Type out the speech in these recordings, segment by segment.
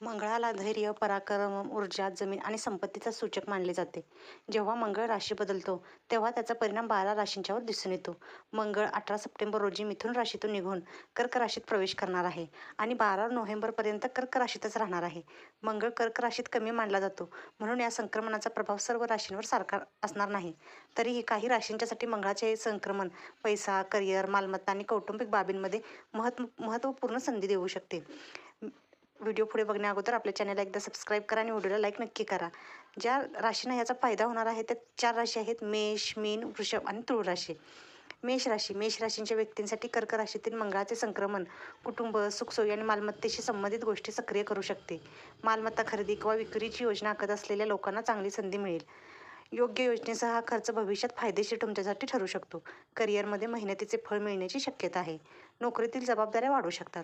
मंगळाला धैर्य, पराक्रम, ऊर्जा, जमीन आणि संपत्तीचा सूचक मानले जाते. जेव्हा मंगळ राशी बदलतो, तेव्हा त्याचा परिणाम 12 राशींच्यावर दिसून येतो. मंगळ 18 सप्टेंबर रोजी मिथुन राशीतून निघून कर्क राशीत प्रवेश करणार आहे आणि 12 नोव्हेंबरपर्यंत कर्क राशीतच राहणार आहे. मंगळ कर्क राशीत कमी मानला जातो, म्हणून या संक्रमणाचा प्रभाव सर्व राशींवर सारखा असणार नाही. तरीही काही राशींच्यासाठी मंगळाचे हे संक्रमण पैसा, करिअर, मालमत्ता आणि कौटुंबिक बाबींमध्ये महत्त्वपूर्ण संधी देऊ शकते. व्हिडिओ पुढे बघण्या अगोदर आपल्या चॅनलला एकदा सबस्क्राईब करा आणि व्हिडिओला लाईक नक्की करा. ज्या राशींना याचा फायदा होणार आहे त्या 4 राशी आहेत: मेष, मीन, वृषभ आणि तुळ राशी. मेष राशींच्या व्यक्तींसाठी कर्क राशीतील मंगळाचे संक्रमण कुटुंब, सुखसोयी आणि मालमत्तेशी संबंधित गोष्टी सक्रिय करू शकते. मालमत्ता खरेदी किंवा विक्रीची योजना आखत असलेल्या लोकांना चांगली संधी मिळेल. योग्य योजनेसह हा खर्च भविष्यात फायदेशीर तुमच्यासाठी ठरू शकतो. करिअरमध्ये मेहनतीचे फळ मिळण्याची शक्यता आहे. नोकरीतील जबाबदाऱ्या वाढू शकतात.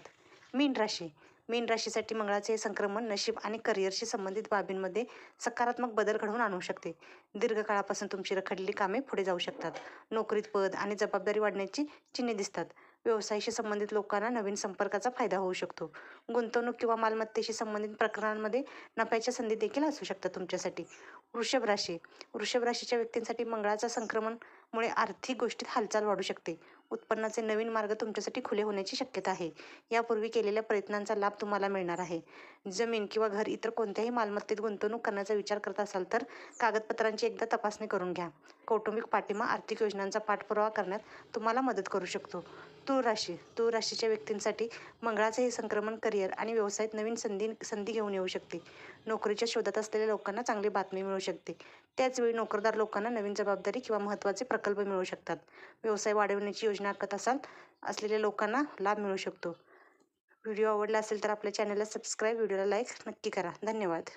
मीन राशीसाठी मंगळाचे हे संक्रमण नशीब आणि करिअरशी संबंधित बाबींमध्ये सकारात्मक बदल घडवून आणू शकते. दीर्घकाळापासून तुमची रखडलेली कामे पुढे जाऊ शकतात. नोकरीत पद आणि जबाबदारी वाढण्याची चिन्हे दिसतात. व्यवसायाशी संबंधित लोकांना नवीन संपर्काचा फायदा होऊ शकतो. गुंतवणूक किंवा मालमत्तेशी संबंधित प्रकरणांमध्ये नफ्याच्या संधी देखील असू शकतात तुमच्यासाठी. वृषभ राशीच्या व्यक्तींसाठी मंगळाच्या संक्रमणामुळे आर्थिक गोष्टीत हालचाल वाढू शकते. उत्पन्नाचे नवीन मार्ग तुमच्यासाठी खुले होण्याची शक्यता आहे. यापूर्वी केलेल्या प्रयत्नांचा लाभ तुम्हाला मिळणार आहे. जमीन किंवा घर इतर कोणत्याही मालमत्तेत गुंतवणूक करण्याचा विचार करत असाल तर कागदपत्रांची एकदा तपासणी करून घ्या. कौटुंबिक पाठिंबा आर्थिक योजनांचा पाठपुरावा करण्यात तुम्हाला मदत करू शकतो. तुळ राशीच्या व्यक्तींसाठी मंगळाचे हे संक्रमण करिअर आणि व्यवसायात नवीन संधी घेऊन येऊ शकते. नोकरीच्या शोधात असलेल्या लोकांना चांगली बातमी मिळू शकते. त्याचवेळी नोकरदार लोकांना नवीन जबाबदारी किंवा महत्त्वाचे प्रकल्प मिळू शकतात. व्यवसाय वाढवण्याची योजना आखत असलेल्या लोकांना लाभ मिळू शकतो. व्हिडिओ आवडला असेल तर आपल्या चॅनलला सबस्क्राईब, व्हिडिओला लाईक नक्की करा. धन्यवाद.